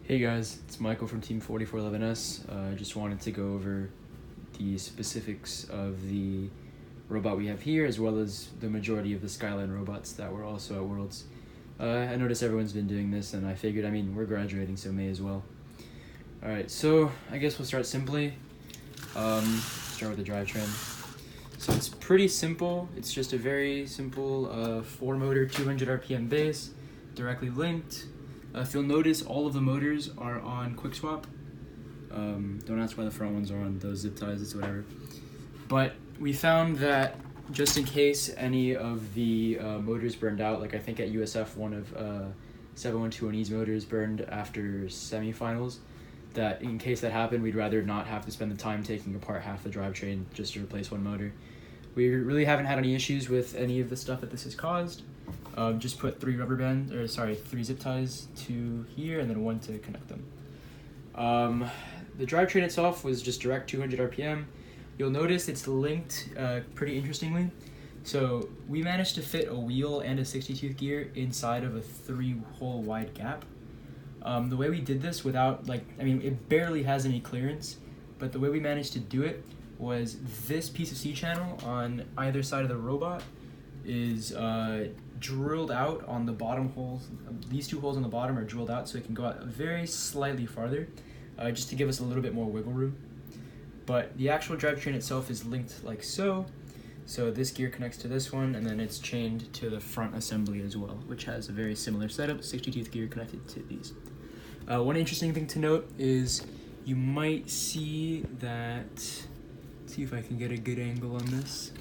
Hey guys, it's Michael from Team 4411S. I just wanted to go over the specifics of the robot we have here, as well as the majority of the Skyline robots that were also at Worlds. I noticed everyone's been doing this, and I figured, we're graduating, so may as well. Alright, so I guess we'll start simply. Start with the drivetrain. So it's pretty simple. It's just a very simple 4-motor, 200 RPM base, directly linked. If you'll notice, all of the motors are on quick swap. Don't ask why the front ones are on those zip ties, it's whatever. But we found that just in case any of the motors burned out, like I think at USF one of 7121E's motors burned after semifinals, that in case that happened, we'd rather not have to spend the time taking apart half the drivetrain just to replace one motor. We really haven't had any issues with any of the stuff that this has caused. Just put 3 zip ties to here and then 1 to connect them. The drivetrain itself was just direct 200 RPM. You'll notice it's linked pretty interestingly. So we managed to fit a wheel and a 60-tooth gear inside of a 3-hole wide gap. The way we did this without, it barely has any clearance, but the way we managed to do it was this piece of C-channel on either side of the robot is drilled out on the bottom holes. These 2 holes on the bottom are drilled out so it can go out very slightly farther, just to give us a little bit more wiggle room. But the actual drivetrain itself is linked like so. So this gear connects to this one, and then it's chained to the front assembly as well, which has a very similar setup, 60-tooth gear connected to these. One interesting thing to note is you might see that, let's see if I can get a good angle on this.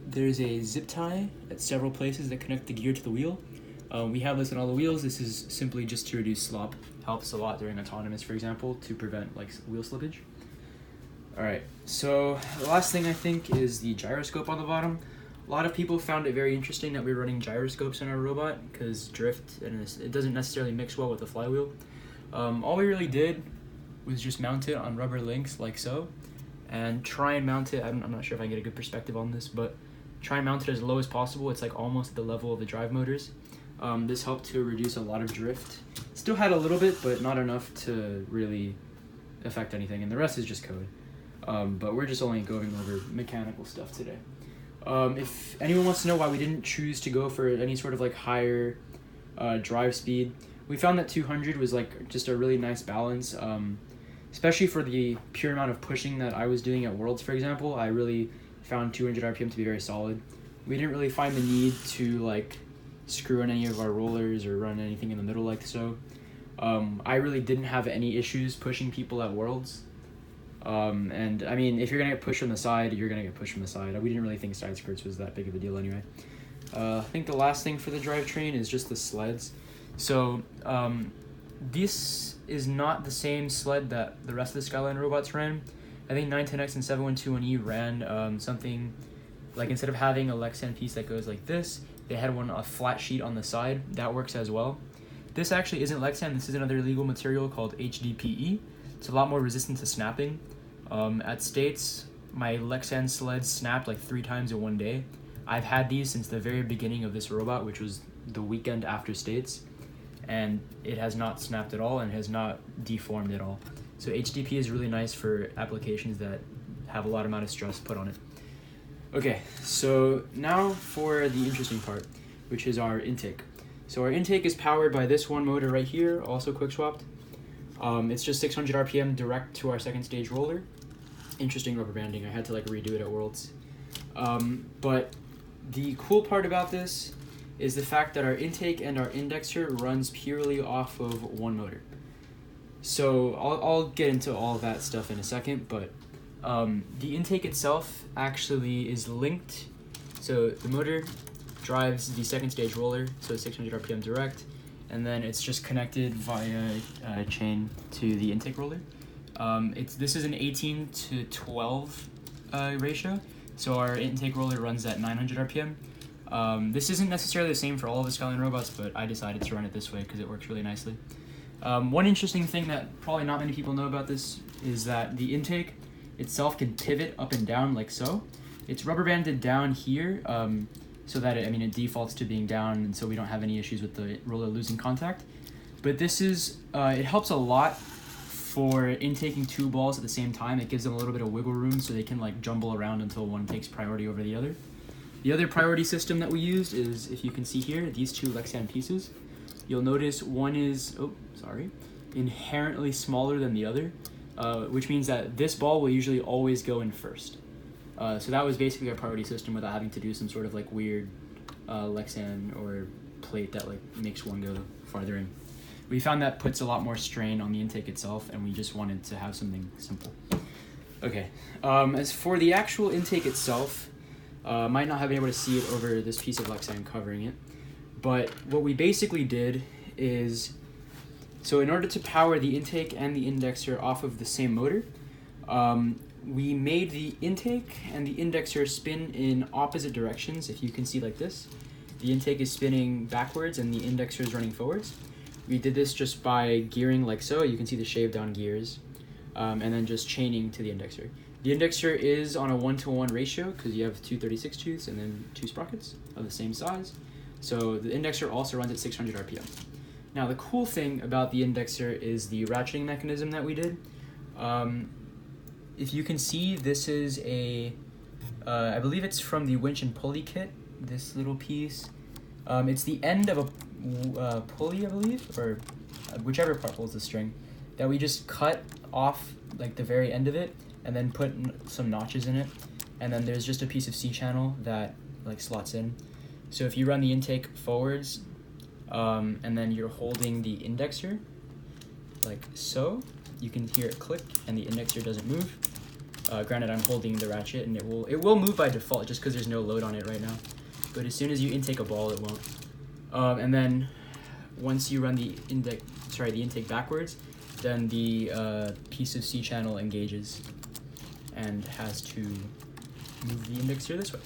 There's a zip tie at several places that connect the gear to the wheel. We have this on all the wheels. This is simply just to reduce slop. Helps a lot during autonomous, for example, to prevent wheel slippage. Alright, so the last thing I think is the gyroscope on the bottom. A lot of people found it very interesting that we're running gyroscopes in our robot because drift, and it doesn't necessarily mix well with the flywheel. All we really did was just mount it on rubber links like so, and try and mount it. I'm not sure if I can get a good perspective on this, but try and mount it as low as possible. It's almost at the level of the drive motors. This helped to reduce a lot of drift. Still had a little bit, but not enough to really affect anything, and the rest is just code. But we're just only going over mechanical stuff today. If anyone wants to know why we didn't choose to go for any sort of higher drive speed, we found that 200 was just a really nice balance, especially for the pure amount of pushing that I was doing at Worlds, for example. I really found 200 RPM to be very solid. We didn't really find the need to screw in any of our rollers or run anything in the middle like so. I really didn't have any issues pushing people at Worlds. And if you're gonna get pushed from the side, you're gonna get pushed from the side. We didn't really think side skirts was that big of a deal anyway. I think the last thing for the drivetrain is just the sleds. So this is not the same sled that the rest of the Skyline robots ran. I think 910X and 7121E ran something instead of having a Lexan piece that goes like this, they had a flat sheet on the side. That works as well. This actually isn't Lexan. This is another illegal material called HDPE. It's a lot more resistant to snapping. At States, my Lexan sleds snapped 3 times in one day. I've had these since the very beginning of this robot, which was the weekend after States, and it has not snapped at all and has not deformed at all. So HDP is really nice for applications that have a lot amount of stress put on it. Okay, so now for the interesting part, which is our intake. So our intake is powered by this one motor right here, also quick swapped. It's just 600 RPM direct to our second stage roller. Interesting rubber banding. I had to redo it at Worlds. But the cool part about this is the fact that our intake and our indexer runs purely off of one motor. So I'll get into all of that stuff in a second, but the intake itself actually is linked. So the motor drives the second stage roller, so 600 RPM direct, and then it's just connected via a chain to the intake roller. This is an 18 to 12 ratio, so our intake roller runs at 900 RPM. This isn't necessarily the same for all of the Skyline robots, but I decided to run it this way because it works really nicely. One interesting thing that probably not many people know about this is that the intake itself can pivot up and down like so. It's rubber banded down here, so that it defaults to being down, and so we don't have any issues with the roller losing contact. But this is, it helps a lot for intaking two balls at the same time. It gives them a little bit of wiggle room so they can like jumble around until one takes priority over the other. The other priority system that we used is, if you can see here, these two Lexan pieces. You'll notice one is, inherently smaller than the other, which means that this ball will usually always go in first. So that was basically our priority system without having to do some sort of like weird Lexan or plate that like makes one go farther in. We found that puts a lot more strain on the intake itself, and we just wanted to have something simple. Okay, as for the actual intake itself, might not have been able to see it over this piece of Lexan covering it, but what we basically did is, so in order to power the intake and the indexer off of the same motor, we made the intake and the indexer spin in opposite directions. If you can see like this, the intake is spinning backwards and the indexer is running forwards. We did this just by gearing like so. You can see the shaved down gears, and then just chaining to the indexer. The indexer is on a 1-to-1 ratio because you have two 36 tooths and then two sprockets of the same size. So the indexer also runs at 600 RPM. Now the cool thing about the indexer is the ratcheting mechanism that we did. If you can see, this is a, I believe it's from the winch and pulley kit, this little piece. It's the end of a pulley, I believe, or whichever part pulls the string, that we just cut off like the very end of it and then put some notches in it. And then there's just a piece of C-channel that like slots in. So if you run the intake forwards, and then you're holding the indexer like so, you can hear it click and the indexer doesn't move. Granted, I'm holding the ratchet and it will move by default just because there's no load on it right now. But as soon as you intake a ball, it won't. And then once you run the intake backwards, then the piece of C-channel engages and has to move the indexer this way.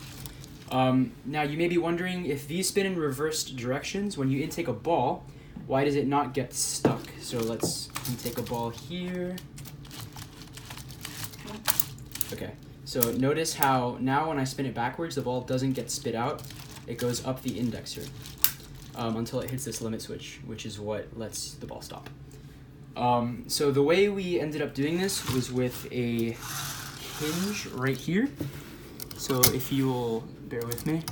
Now you may be wondering, if these spin in reversed directions, when you intake a ball, why does it not get stuck? So let's intake a ball here. Okay, so notice how now when I spin it backwards, the ball doesn't get spit out. It goes up the indexer until it hits this limit switch, which is what lets the ball stop. So the way we ended up doing this was with a hinge right here. So if you will bear with me,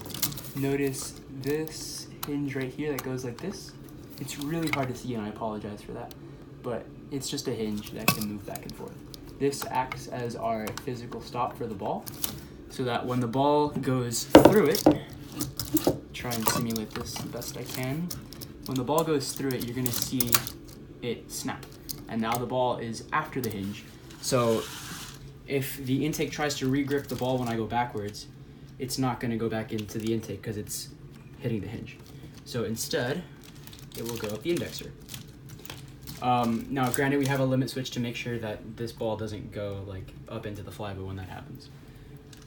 notice this hinge right here that goes like this. It's really hard to see and I apologize for that, but it's just a hinge that can move back and forth. This acts as our physical stop for the ball, so that when the ball goes through it, try and simulate this the best I can. When the ball goes through it, you're gonna see it snap. And now the ball is after the hinge. So if the intake tries to regrip the ball when I go backwards, it's not gonna go back into the intake because it's hitting the hinge. So instead, it will go up the indexer. Now granted, we have a limit switch to make sure that this ball doesn't go like up into the flybow when that happens.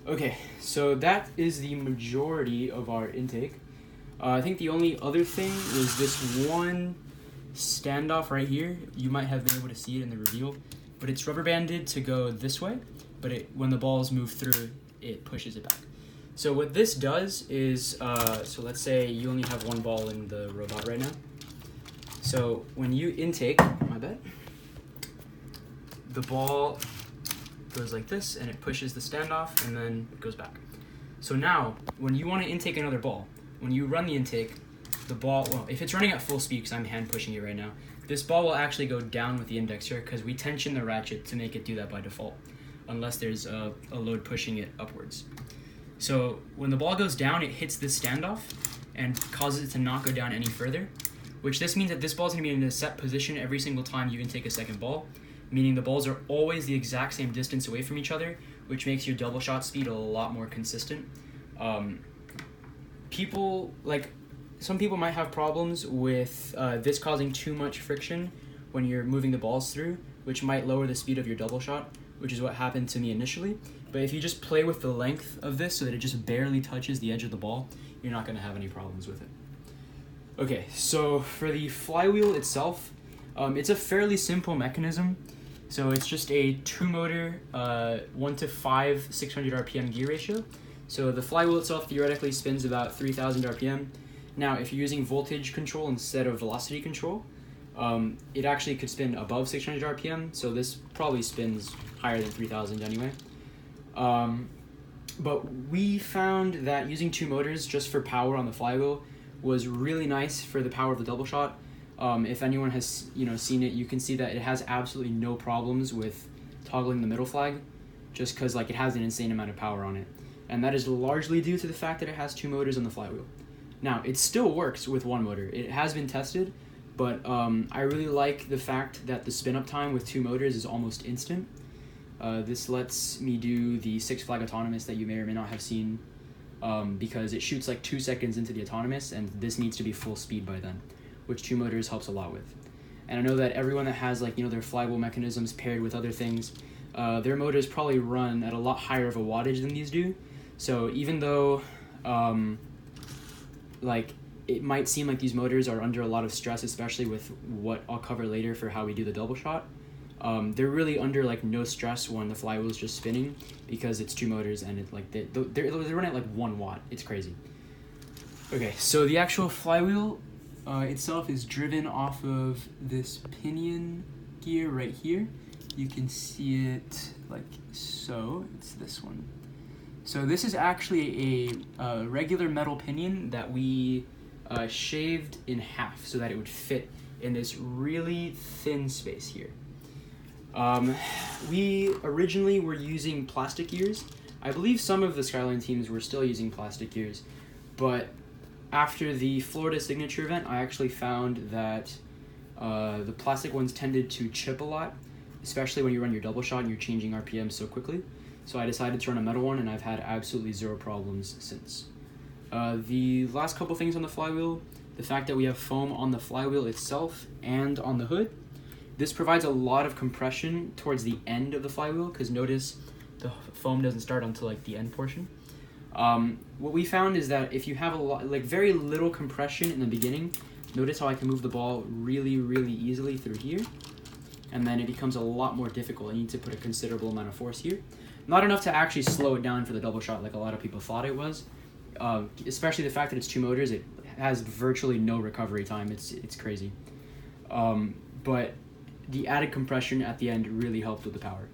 Okay, so that is the majority of our intake. I think the only other thing was this one standoff right here. You might have been able to see it in the reveal, but it's rubber banded to go this way, but when the balls move through, it pushes it back. So what this does is, so let's say you only have one ball in the robot right now. So when you intake, my bad, the ball goes like this and it pushes the standoff and then it goes back. So now when you want to intake another ball, when you run the intake, the ball, well, if it's running at full speed, because I'm hand pushing it right now, this ball will actually go down with the indexer because we tension the ratchet to make it do that by default, unless there's a load pushing it upwards. So when the ball goes down, it hits this standoff and causes it to not go down any further, which this means that this ball is going to be in a set position every single time you intake a second ball, meaning the balls are always the exact same distance away from each other, which makes your double shot speed a lot more consistent. Some people might have problems with this causing too much friction when you're moving the balls through, which might lower the speed of your double shot, which is what happened to me initially. But if you just play with the length of this so that it just barely touches the edge of the ball, you're not going to have any problems with it. Okay, so for the flywheel itself, it's a fairly simple mechanism. So it's just a 2-motor, 1-to-5, 600 RPM gear ratio. So the flywheel itself theoretically spins about 3,000 RPM. Now, if you're using voltage control instead of velocity control, it actually could spin above 600 RPM, so this probably spins higher than 3000 anyway. But we found that using 2 motors just for power on the flywheel was really nice for the power of the double shot. If anyone has seen it, you can see that it has absolutely no problems with toggling the middle flag, just because like it has an insane amount of power on it, and that is largely due to the fact that it has 2 motors on the flywheel. Now it still works with 1 motor. It has been tested, but I really like the fact that the spin up time with 2 motors is almost instant. This lets me do the 6 flag autonomous that you may or may not have seen, because it shoots like 2 seconds into the autonomous, and this needs to be full speed by then, which 2 motors helps a lot with. And I know that everyone that has like their flywheel mechanisms paired with other things, their motors probably run at a lot higher of a wattage than these do. So even though like it might seem like these motors are under a lot of stress, especially with what I'll cover later for how we do the double shot, they're really under like no stress when the flywheel is just spinning, because it's 2 motors and it like they run at like 1 watt. It's crazy. Okay, so the actual flywheel itself is driven off of this pinion gear right here. You can see it like so. It's this one. So this is actually a regular metal pinion that we shaved in half so that it would fit in this really thin space here. We originally were using plastic gears. I believe some of the Skyline teams were still using plastic gears, but after the Florida Signature event, I actually found that the plastic ones tended to chip a lot, especially when you run your double shot and you're changing RPM so quickly. So I decided to run a metal one, and I've had absolutely 0 problems since. The last couple things on the flywheel, the fact that we have foam on the flywheel itself and on the hood, this provides a lot of compression towards the end of the flywheel, because notice the foam doesn't start until like the end portion. What we found is that if you have very little compression in the beginning, notice how I can move the ball really, really easily through here, and then it becomes a lot more difficult. I need to put a considerable amount of force here. Not enough to actually slow it down for the double shot like a lot of people thought it was, especially the fact that it's 2 motors. It has virtually no recovery time. It's crazy. But the added compression at the end really helped with the power.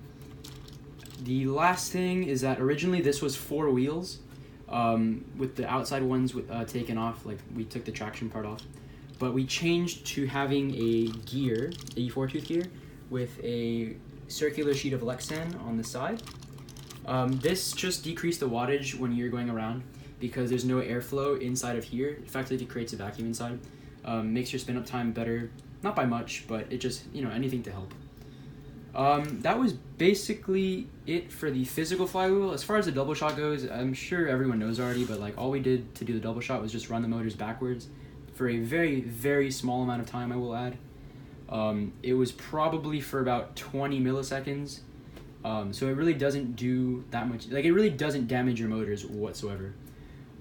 The last thing is that originally this was 4 wheels, with the outside ones taken off, like we took the traction part off. But we changed to having a gear, a 4-tooth gear, with a circular sheet of Lexan on the side. This just decreased the wattage when you're going around, because there's no airflow inside of here. Effectively, it creates a vacuum inside. Makes your spin up time better, not by much, but it just, anything to help. That was basically it for the physical flywheel. As far as the double shot goes, I'm sure everyone knows already, but like all we did to do the double shot was just run the motors backwards for a very, very small amount of time, I will add. It was probably for about 20 milliseconds. So it really doesn't do that much, like it really doesn't damage your motors whatsoever.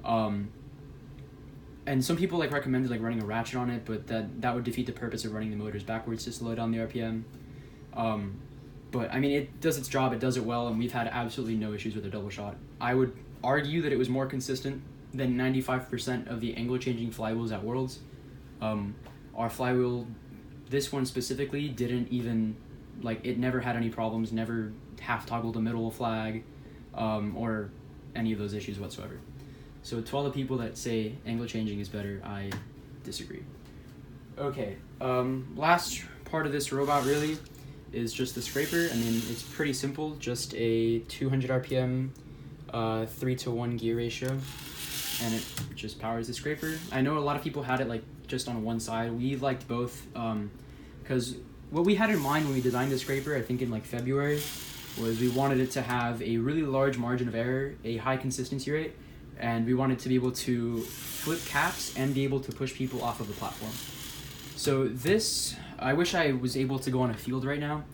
And some people recommended running a ratchet on it, but that would defeat the purpose of running the motors backwards to slow down the RPM. But I mean, it does its job, it does it well, and we've had absolutely no issues with the double shot. I would argue that it was more consistent than 95% of the angle changing flywheels at Worlds. Our flywheel, this one specifically, didn't even, it never had any problems, never half toggled a middle flag, or any of those issues whatsoever. So to all the people that say angle changing is better, I disagree. Okay, last part of this robot really is just the scraper. I mean, it's pretty simple, just a 200 RPM 3-to-1 gear ratio, and it just powers the scraper. I know a lot of people had it just on one side. We liked both, because what we had in mind when we designed the scraper, I think in February, was we wanted it to have a really large margin of error, a high consistency rate, and we wanted to be able to flip caps and be able to push people off of the platform. So this, I wish I was able to go on a field right now,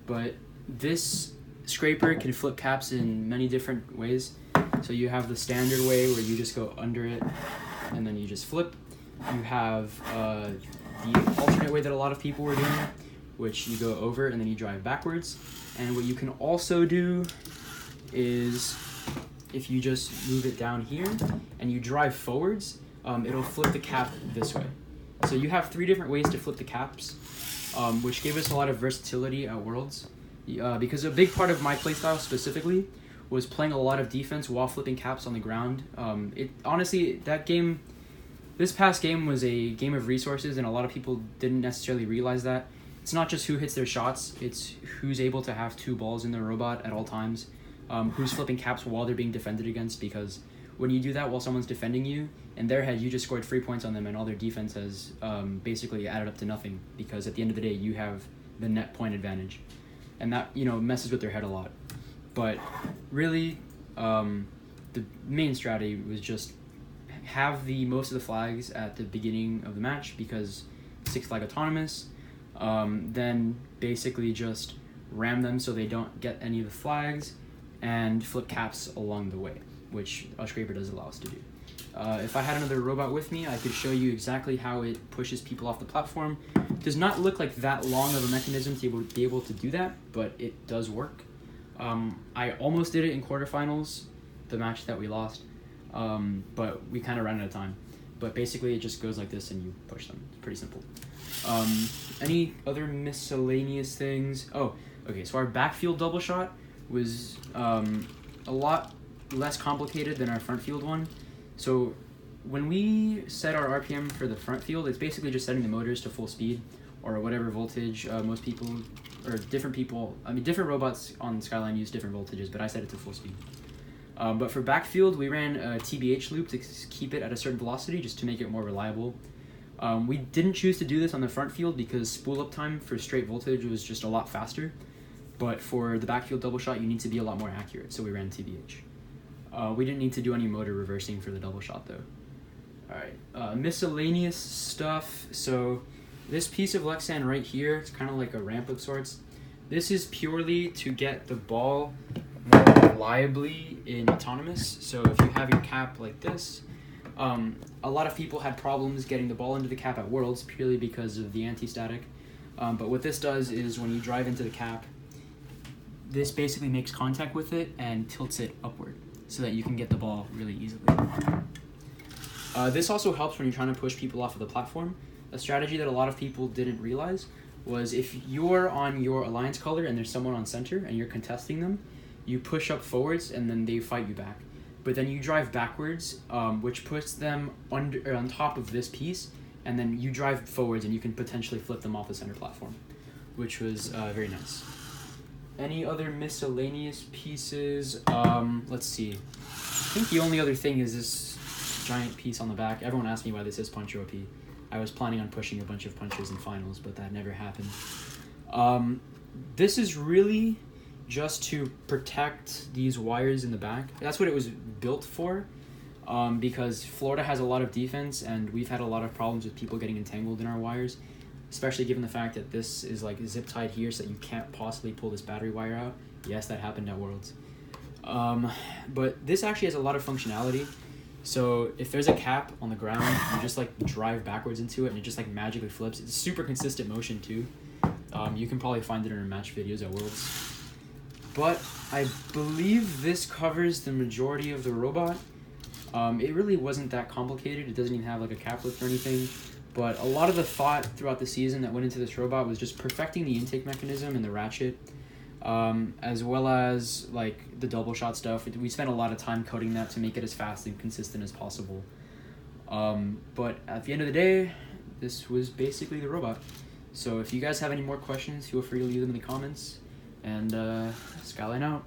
but this scraper can flip caps in many different ways. So you have the standard way where you just go under it and then you just flip. You have the alternate way that a lot of people were doing, which you go over and then you drive backwards. And what you can also do is, if you just move it down here and you drive forwards, it'll flip the cap this way. So you have 3 different ways to flip the caps, which gave us a lot of versatility at Worlds. Because a big part of my playstyle specifically was playing a lot of defense while flipping caps on the ground. Honestly, this past game was a game of resources, and a lot of people didn't necessarily realize that. It's not just who hits their shots, it's who's able to have 2 balls in their robot at all times, who's flipping caps while they're being defended against, because when you do that while someone's defending you, in their head you just scored 3 points on them and all their defense has basically added up to nothing, because at the end of the day you have the net point advantage. And that, messes with their head a lot. But really, the main strategy was just have most of the flags at the beginning of the match, because 6 flag autonomous, then basically just ram them so they don't get any of the flags, and flip caps along the way, which a scraper does allow us to do. If I had another robot with me, I could show you exactly how it pushes people off the platform. Does not look like that long of a mechanism to be able to do that, but it does work. I almost did it in quarterfinals, the match that we lost, but we kind of ran out of time. But basically it just goes like this and you push them. It's pretty simple. Any other miscellaneous things? Oh, okay, so our backfield double shot was a lot less complicated than our front field one. So when we set our RPM for the front field, it's basically just setting the motors to full speed or whatever voltage different robots on Skyline use different voltages, but I set it to full speed. But for backfield, we ran a TBH loop to keep it at a certain velocity just to make it more reliable. We didn't choose to do this on the front field because spool up time for straight voltage was just a lot faster. But for the backfield double shot, you need to be a lot more accurate, so we ran TBH. We didn't need to do any motor reversing for the double shot though. Alright, miscellaneous stuff. So this piece of Lexan right here, it's kind of like a ramp of sorts. This is purely to get the ball more reliably in autonomous. So if you have your cap like this, a lot of people had problems getting the ball into the cap at Worlds purely because of the anti-static. But what this does is when you drive into the cap, this basically makes contact with it and tilts it upward so that you can get the ball really easily. This also helps when you're trying to push people off of the platform. A strategy that a lot of people didn't realize was if you're on your alliance color and there's someone on center and you're contesting them, you push up forwards and then they fight you back. But then you drive backwards, which puts them on top of this piece, and then you drive forwards and you can potentially flip them off the center platform, which was very nice. Any other miscellaneous pieces? Let's see. I think the only other thing is this giant piece on the back. Everyone asked me why this is punch OP. I was planning on pushing a bunch of punches in finals, but that never happened. This is really just to protect these wires in the back. That's what it was built for, because Florida has a lot of defense, and we've had a lot of problems with people getting entangled in our wires, especially given the fact that this is like zip tied here so that you can't possibly pull this battery wire out. Yes, that happened at Worlds. But this actually has a lot of functionality. So if there's a cap on the ground, you just like drive backwards into it and it just like magically flips. It's super consistent motion too. You can probably find it in our match videos at Worlds. But I believe this covers the majority of the robot. It really wasn't that complicated. It doesn't even have like a cap lift or anything. But a lot of the thought throughout the season that went into this robot was just perfecting the intake mechanism and the ratchet, as well as like the double shot stuff. We spent a lot of time coding that to make it as fast and consistent as possible. But at the end of the day, this was basically the robot. So if you guys have any more questions, feel free to leave them in the comments. And Skyline out.